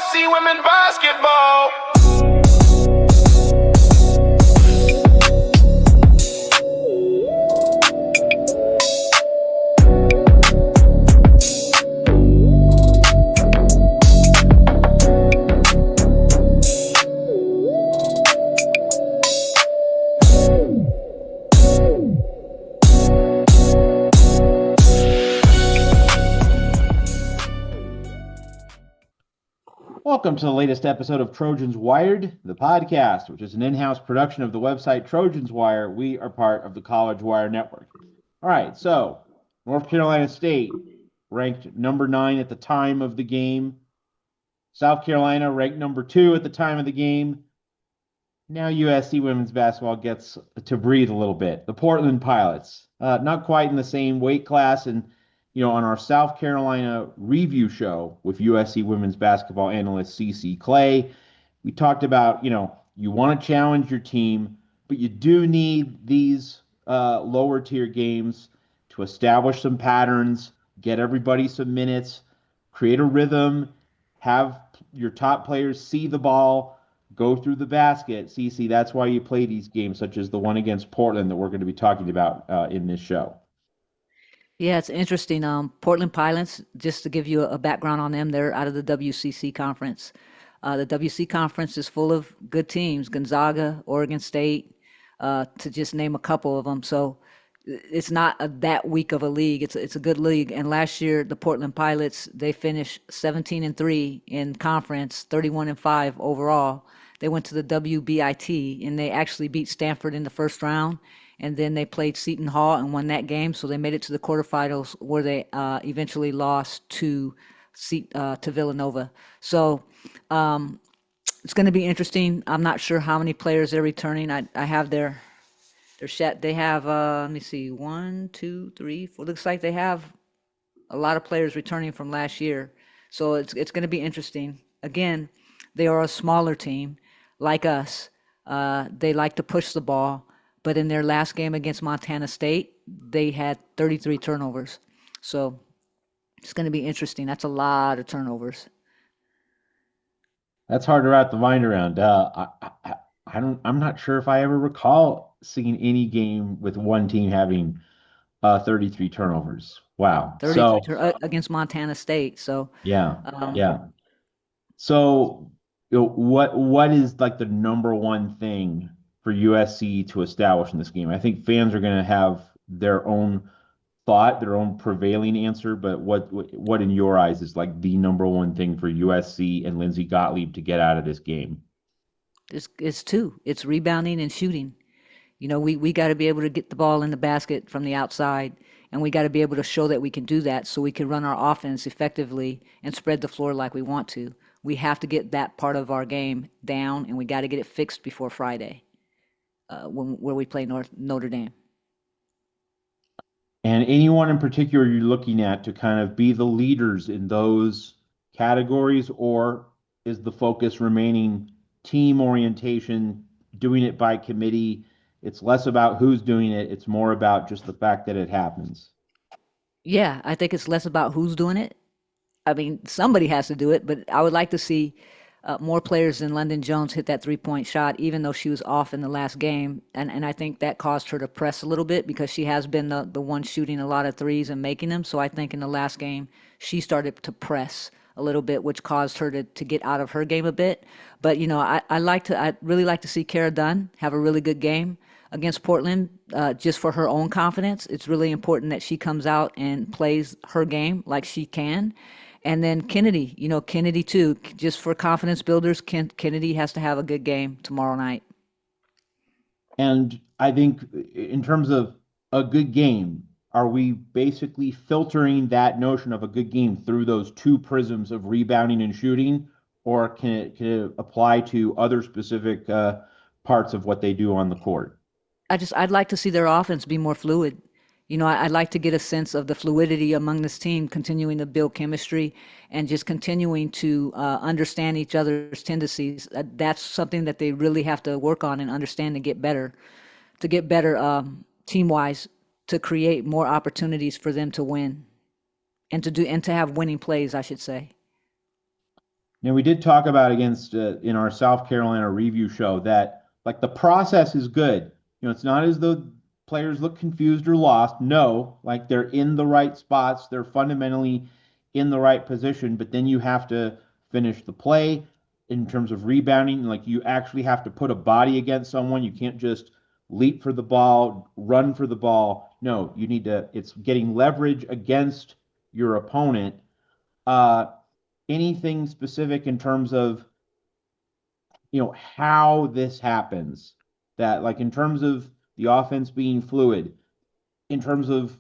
USC women basketball. Welcome to the latest episode of Trojans Wired, the podcast, which is an in-house production of the website Trojans Wire. We are part of the College Wire Network. All right, so North Carolina State ranked number 9 at the time of the game. South Carolina ranked number 2 at the time of the game. Now USC women's basketball gets to breathe a little bit. The Portland Pilots, not quite in the same weight class, and on our South Carolina review show with USC women's basketball analyst CC Clay, we talked about, you want to challenge your team, but you do need these lower tier games to establish some patterns, get everybody some minutes, create a rhythm, have your top players see the ball, go through the basket. CC, that's why you play these games, such as the one against Portland that we're going to be talking about in this show. Yeah, it's interesting. Portland Pilots, just to give you a background on them, they're out of the WCC conference. The WC conference is full of good teams, Gonzaga, Oregon State, to just name a couple of them. So it's not that weak of a league. It's a good league. And last year, the Portland Pilots, they finished 17-3 in conference, 31-5 overall. They went to the WBIT, and they actually beat Stanford in the first round. And then they played Seton Hall and won that game, so they made it to the quarterfinals, where they eventually lost to Villanova. So it's going to be interesting. I'm not sure how many players they're returning. I have their set. They have let me see, 1, 2, 3, 4. Looks like they have a lot of players returning from last year. So it's going to be interesting. Again, they are a smaller team like us. They like to push the ball. But in their last game against Montana State, they had 33 turnovers. So it's going to be interesting. That's a lot of turnovers. That's hard to wrap the mind around. I'm not sure if I ever recall seeing any game with one team having 33 turnovers. Wow. 33 against Montana State. So yeah. So what is like the number one thing for USC to establish in this game? I think fans are going to have their own thought, their own prevailing answer, but what in your eyes is like the number one thing for USC and Lindsey Gottlieb to get out of this game? It's two. It's rebounding and shooting. We got to be able to get the ball in the basket from the outside, and we got to be able to show that we can do that so we can run our offense effectively and spread the floor like we want to. We have to get that part of our game down, and we got to get it fixed before Friday. Where we play Notre Dame. And anyone in particular you're looking at to kind of be the leaders in those categories, or is the focus remaining team orientation, doing it by committee? It's less about who's doing it. It's more about just the fact that it happens. Yeah, I think it's less about who's doing it. I mean, somebody has to do it, but I would like to see more players than London Jones hit that three-point shot, even though she was off in the last game. And I think that caused her to press a little bit because she has been the one shooting a lot of threes and making them. So I think in the last game, she started to press a little bit, which caused her to get out of her game a bit. But, I really like to see Kara Dunn have a really good game against Portland, just for her own confidence. It's really important that she comes out and plays her game like she can. And then Kennedy, Kennedy too, just for confidence builders, Kennedy has to have a good game tomorrow night. And I think in terms of a good game, are we basically filtering that notion of a good game through those two prisms of rebounding and shooting, or can it apply to other specific parts of what they do on the court? I'd like to see their offense be more fluid. I'd like to get a sense of the fluidity among this team, continuing to build chemistry and just continuing to understand each other's tendencies. That's something that they really have to work on and understand to get better team-wise, to create more opportunities for them to win and to have winning plays, I should say. Now, we did talk about against in our South Carolina review show that like the process is good. It's not as though players look confused or lost. No, like they're in the right spots. They're fundamentally in the right position, but then you have to finish the play in terms of rebounding. Like you actually have to put a body against someone. You can't just leap for the ball, run for the ball. No, you need to, it's getting leverage against your opponent. Uh, Anything specific in terms of how this happens, that like in terms of the offense being fluid, in terms of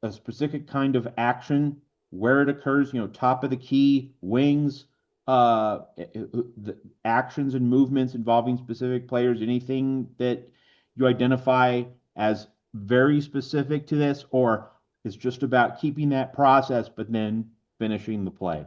a specific kind of action where it occurs, top of the key, wings, the actions and movements involving specific players, anything that you identify as very specific to this, or is just about keeping that process but then finishing the play.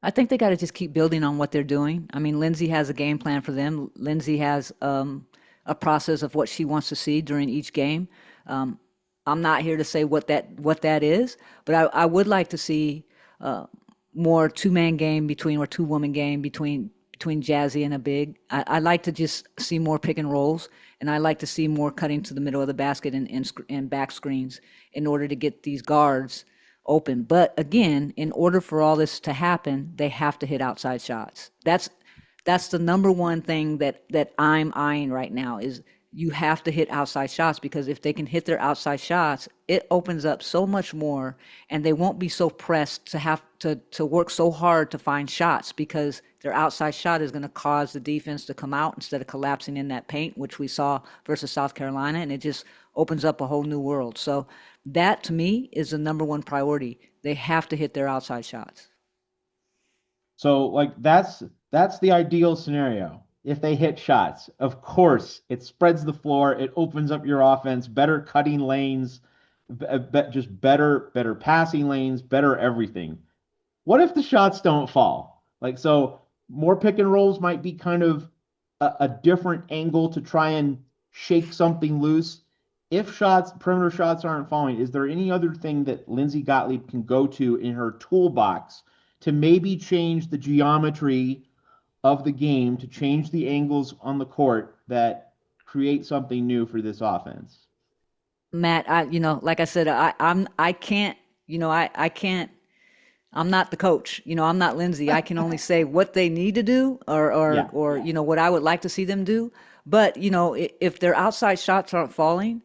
I think they got to just keep building on what they're doing. I mean, Lindsay has a game plan for them. Lindsay has a process of what she wants to see during each game. Um, I'm not here to say what that is, but I would like to see uh, more two-man game between or two-woman game between Jazzy and a big. I like to just see more pick and rolls, and I like to see more cutting to the middle of the basket and back screens in order to get these guards open. But again, in order for all this to happen, they have to hit outside shots. That's the number one thing that I'm eyeing right now is you have to hit outside shots because if they can hit their outside shots, it opens up so much more and they won't be so pressed to have to work so hard to find shots because their outside shot is going to cause the defense to come out instead of collapsing in that paint, which we saw versus South Carolina, and it just opens up a whole new world. So that to me is the number one priority. They have to hit their outside shots. So like that's the ideal scenario. If they hit shots, of course, it spreads the floor, it opens up your offense, better cutting lanes, just better passing lanes, better everything. What if the shots don't fall? Like so more pick and rolls might be kind of a different angle to try and shake something loose. If perimeter shots aren't falling, is there any other thing that Lindsay Gottlieb can go to in her toolbox to maybe change the geometry of the game, to change the angles on the court that create something new for this offense? Matt, like I said, I can't, I can't. I'm not the coach. I'm not Lindsay. I can only say what they need to do Yeah. what I would like to see them do. But, if their outside shots aren't falling,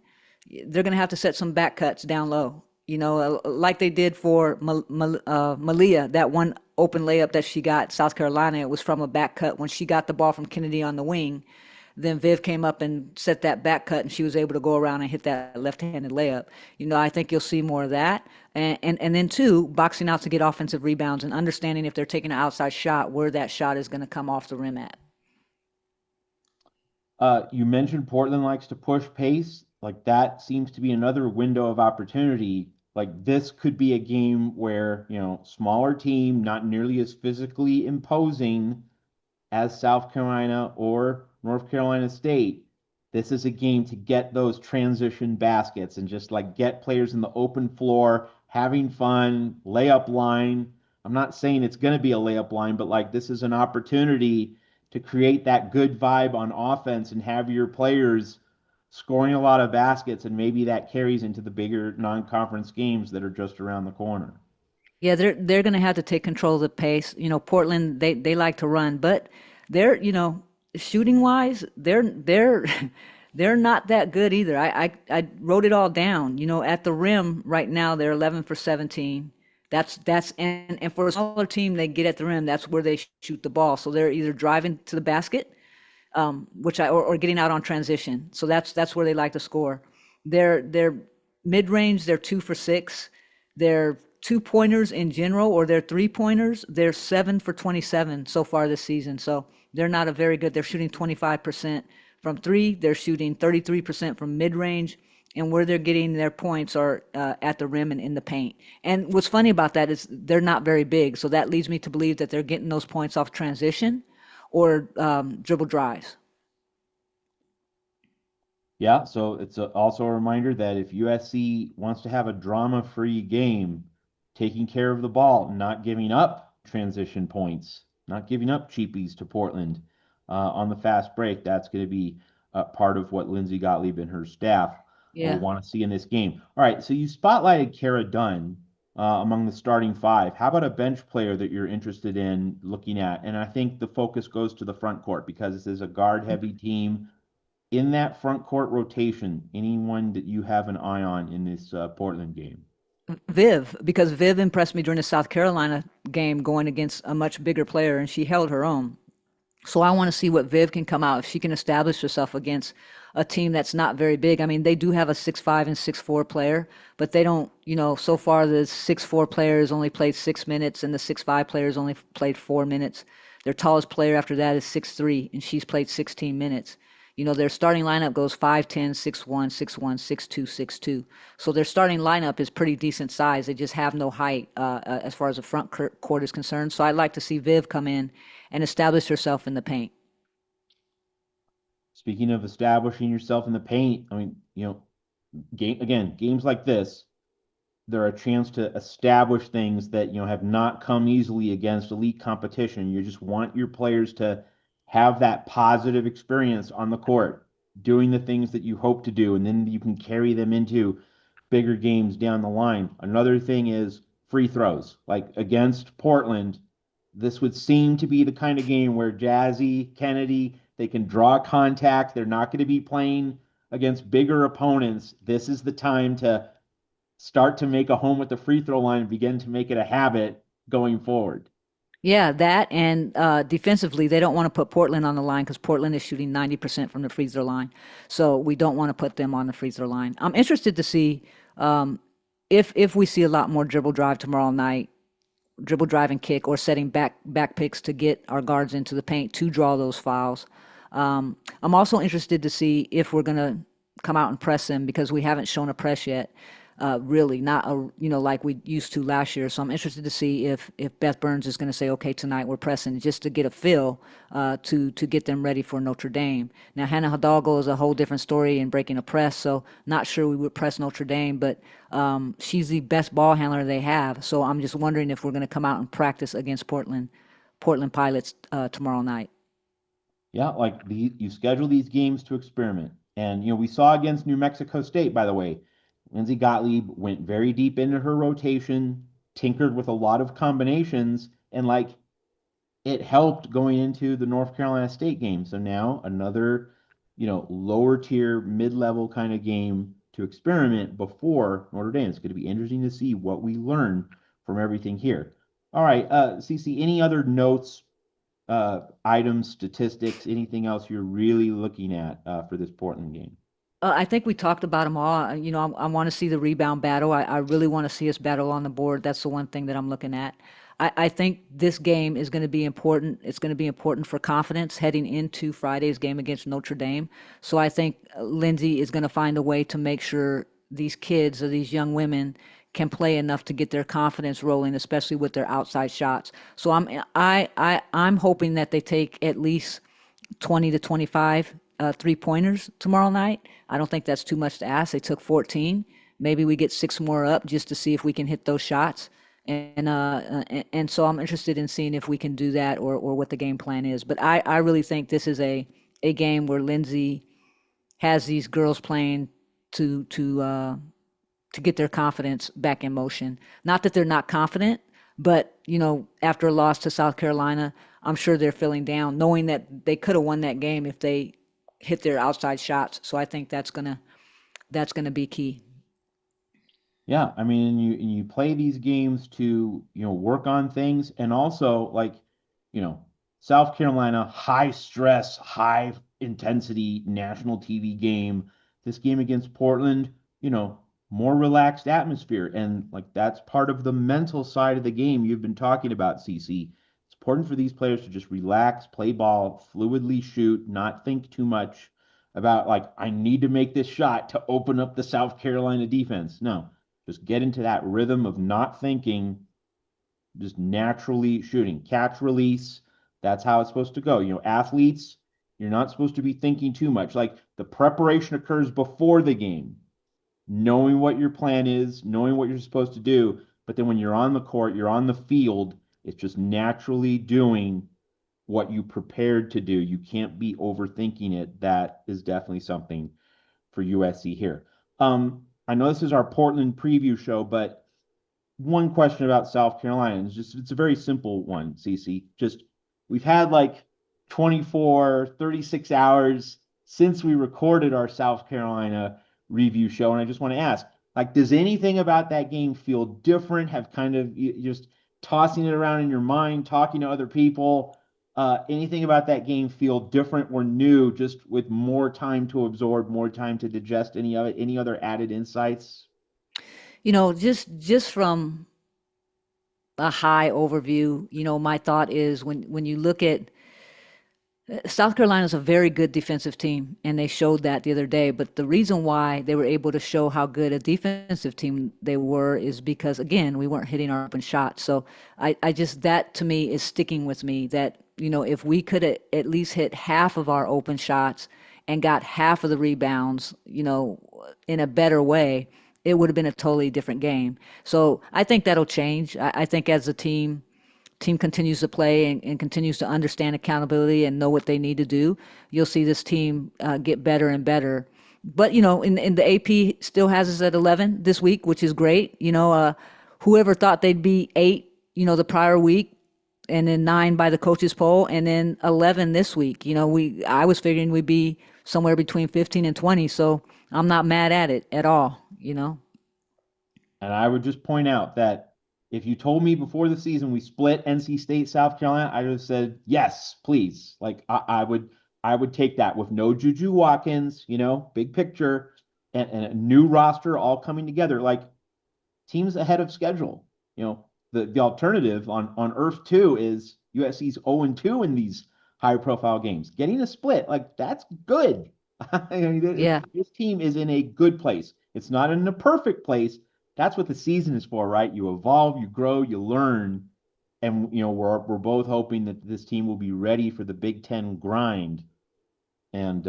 they're going to have to set some back cuts down low. Like they did for Malia, that one open layup that she got South Carolina. It was from a back cut when she got the ball from Kennedy on the wing. Then Viv came up and set that back cut, and she was able to go around and hit that left-handed layup. I think you'll see more of that, and then two, boxing out to get offensive rebounds and understanding if they're taking an outside shot, where that shot is going to come off the rim at. You mentioned Portland likes to push pace. Like that seems to be another window of opportunity. Like this could be a game where, smaller team, not nearly as physically imposing as South Carolina or North Carolina State. This is a game to get those transition baskets and just like get players in the open floor, having fun, layup line. I'm not saying it's going to be a layup line, but like this is an opportunity to create that good vibe on offense and have your players scoring a lot of baskets, and maybe that carries into the bigger non-conference games that are just around the corner. Yeah, they're going to have to take control of the pace. Portland they like to run, but they're shooting wise they're they're not that good either. I wrote it all down. At the rim right now they're 11 for 17. That's and for a smaller team they get at the rim. That's where they shoot the ball. So they're either driving to the basket, or getting out on transition. So that's where they like to score. They're mid range. They're 2 for 6. They're 2 pointers in general, or they're 3 pointers. They're 7 for 27 so far this season. So they're not a very good. They're shooting 25% from three. They're shooting 33% from mid range. And where they're getting their points are at the rim and in the paint. And what's funny about that is they're not very big. So that leads me to believe that they're getting those points off transition or dribble drives. Yeah, so it's also a reminder that if USC wants to have a drama-free game, taking care of the ball, not giving up transition points not giving up cheapies to Portland on the fast break. That's going to be part of what Lindsay Gottlieb and her staff will Yeah. want to see in this game. All right, so you spotlighted Kara Dunn among the starting five. How about a bench player that you're interested in looking at? And I think the focus goes to the front court because this is a guard-heavy team. In that front court rotation, anyone that you have an eye on in this Portland game? Viv, because Viv impressed me during the South Carolina game going against a much bigger player, and she held her own. So I want to see what Viv can come out if she can establish herself against a team that's not very big. I mean, they do have a 6'5" and 6'4" player, but they don't, so far the 6'4" players only played 6 minutes and the 6'5" players only played 4 minutes. Their tallest player after that is 6'3", and she's played 16 minutes. Their starting lineup goes 5'10", 6'1", 6'1", 6'2", 6'2". So their starting lineup is pretty decent size. They just have no height as far as the front court is concerned. So I'd like to see Viv come in and establish herself in the paint. Speaking of establishing yourself in the paint, I mean, games like this, they're a chance to establish things that, have not come easily against elite competition. You just want your players to have that positive experience on the court, doing the things that you hope to do, and then you can carry them into bigger games down the line. Another thing is free throws. Like against Portland, this would seem to be the kind of game where Jazzy, Kennedy, they can draw contact. They're not going to be playing against bigger opponents. This is the time to start to make a home with the free throw line and begin to make it a habit going forward. Yeah, that and defensively, they don't want to put Portland on the line because Portland is shooting 90% from the free throw line. So we don't want to put them on the free throw line. I'm interested to see um, if we see a lot more dribble drive tomorrow night, dribble drive and kick, or setting back picks to get our guards into the paint to draw those fouls. I'm also interested to see if we're going to come out and press them because we haven't shown a press yet. Really, not like we used to last year. So I'm interested to see if Beth Burns is going to say, okay, tonight we're pressing just to get a feel to get them ready for Notre Dame. Now Hannah Hidalgo is a whole different story in breaking a press, so not sure we would press Notre Dame, but she's the best ball handler they have. So I'm just wondering if we're going to come out and practice against Portland Pilots tomorrow night. Yeah, like you schedule these games to experiment. And we saw against New Mexico State, by the way, Lindsay Gottlieb went very deep into her rotation, tinkered with a lot of combinations, and it helped going into the North Carolina State game. So now another, lower tier, mid-level kind of game to experiment before Notre Dame. It's going to be interesting to see what we learn from everything here. All right, CC, any other notes, items, statistics, anything else you're really looking at for this Portland game? I think we talked about them all. I want to see the rebound battle. I really want to see us battle on the board. That's the one thing that I'm looking at. I think this game is going to be important. It's going to be important for confidence heading into Friday's game against Notre Dame. So I think Lindsay is going to find a way to make sure these kids or these young women can play enough to get their confidence rolling, especially with their outside shots. So I'm hoping that they take at least 20 to 25 3-pointers tomorrow night. I don't think that's too much to ask. They took 14. Maybe we get 6 more up just to see if we can hit those shots. And so I'm interested in seeing if we can do that or what the game plan is. But I really think this is a game where Lindsay has these girls playing to get their confidence back in motion. Not that they're not confident, but after a loss to South Carolina, I'm sure they're feeling down, knowing that they could have won that game if they hit their outside shots. So I think that's gonna be key. Yeah, I mean, and you play these games to, work on things and also you know, South Carolina, high stress, high intensity national TV game. This game against Portland, more relaxed atmosphere. And that's part of the mental side of the game you've been talking about, CC. It's important for these players to just relax, play ball, fluidly shoot, not think too much about I need to make this shot to open up the South Carolina defense. No, just get into that rhythm of not thinking, just naturally shooting. Catch release. That's how it's supposed to go. Athletes, you're not supposed to be thinking too much. The preparation occurs before the game, knowing what your plan is, knowing what you're supposed to do. But then when you're on the court, you're on the field, it's just naturally doing what you prepared to do. You can't be overthinking it. That is definitely something for USC here. I know this is our Portland preview show, but one question about South Carolina. It's a very simple one, Cece. Just we've had like 24, 36 hours since we recorded our South Carolina review show. And I just want to ask, like, does anything about that game feel different? Have kind of just tossing it around in your mind, talking to other people, anything about that game feel different or new, just with more time to absorb, more time to digest any of it, any other added insights? Just from a high overview, my thought is when you look at South Carolina is a very good defensive team, and they showed that the other day. But the reason why they were able to show how good a defensive team they were is because, again, we weren't hitting our open shots. So I just, that to me is sticking with me that, if we could at least hit half of our open shots and got half of the rebounds, in a better way, it would have been a totally different game. So I think that'll change. I think as the team continues to play and continues to understand accountability and know what they need to do, you'll see this team get better and better. But in the AP still has us at 11 this week, which is great. Whoever thought they'd be 8, the prior week, and then 9 by the coaches poll, and then 11 this week. I was figuring we'd be somewhere between 15 and 20, so I'm not mad at it at all. And I would just point out that if you told me before the season we split NC State, South Carolina, I would have said, yes, please. Like I would take that with no JuJu Watkins, big picture and a new roster all coming together. Like teams ahead of schedule. The alternative on Earth 2 is USC's 0-2 in these high profile games. Getting a split, like that's good. Yeah. This team is in a good place. It's not in a perfect place. That's what the season is for, right? You evolve, you grow, you learn, and we're both hoping that this team will be ready for the Big Ten grind. And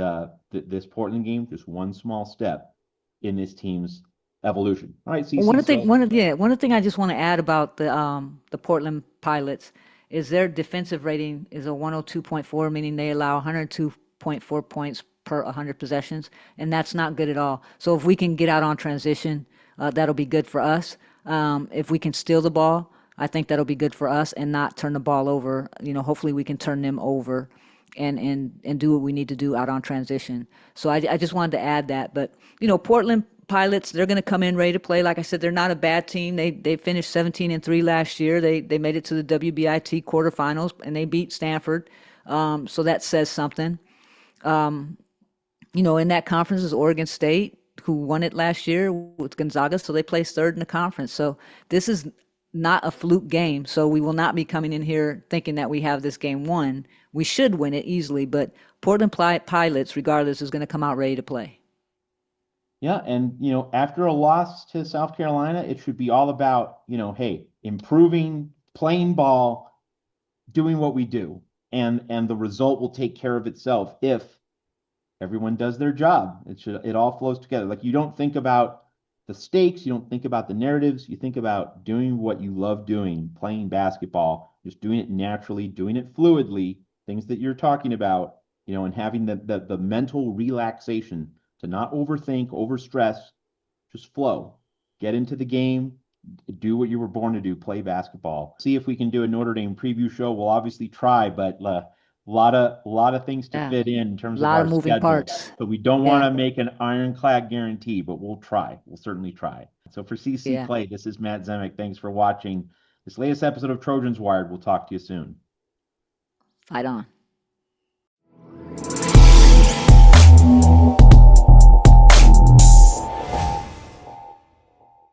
this Portland game, just one small step in this team's evolution. All right, One CC. of the thing, one of the thing I just want to add about the Portland Pilots is their defensive rating is a 102.4, meaning they allow 102.4 points per 100 possessions, and that's not good at all. So if we can get out on transition, that'll be good for us. If we can steal the ball, I think that'll be good for us and not turn the ball over. Hopefully we can turn them over and do what we need to do out on transition. So I just wanted to add that. But Portland Pilots, they're going to come in ready to play. Like I said, they're not a bad team. They finished 17-3 last year. They made it to the WBIT quarterfinals and they beat Stanford. So that says something. In that conference is Oregon State, who won it last year with Gonzaga, so they placed third in the conference. So this is not a fluke game. So we will not be coming in here thinking that we have this game won. We should win it easily, but Portland Pilots, regardless, is going to come out ready to play. Yeah, and after a loss to South Carolina, it should be all about, hey, improving, playing ball, doing what we do, and the result will take care of itself if everyone does their job. It all flows together. Like you don't think about the stakes, you don't think about the narratives, you think about doing what you love doing, playing basketball, just doing it naturally, doing it fluidly, things that you're talking about, and having the mental relaxation to not overthink, overstress, just flow. Get into the game, do what you were born to do, play basketball. See if we can do a Notre Dame preview show. We'll obviously try, but a lot of things to fit in terms of lot our of moving schedule. parts. So we don't want to make an ironclad guarantee, but we'll try. We'll certainly try. So for CC Clay, this is Matt Zemek. Thanks for watching this latest episode of Trojans Wired. We'll talk to you soon. Fight on.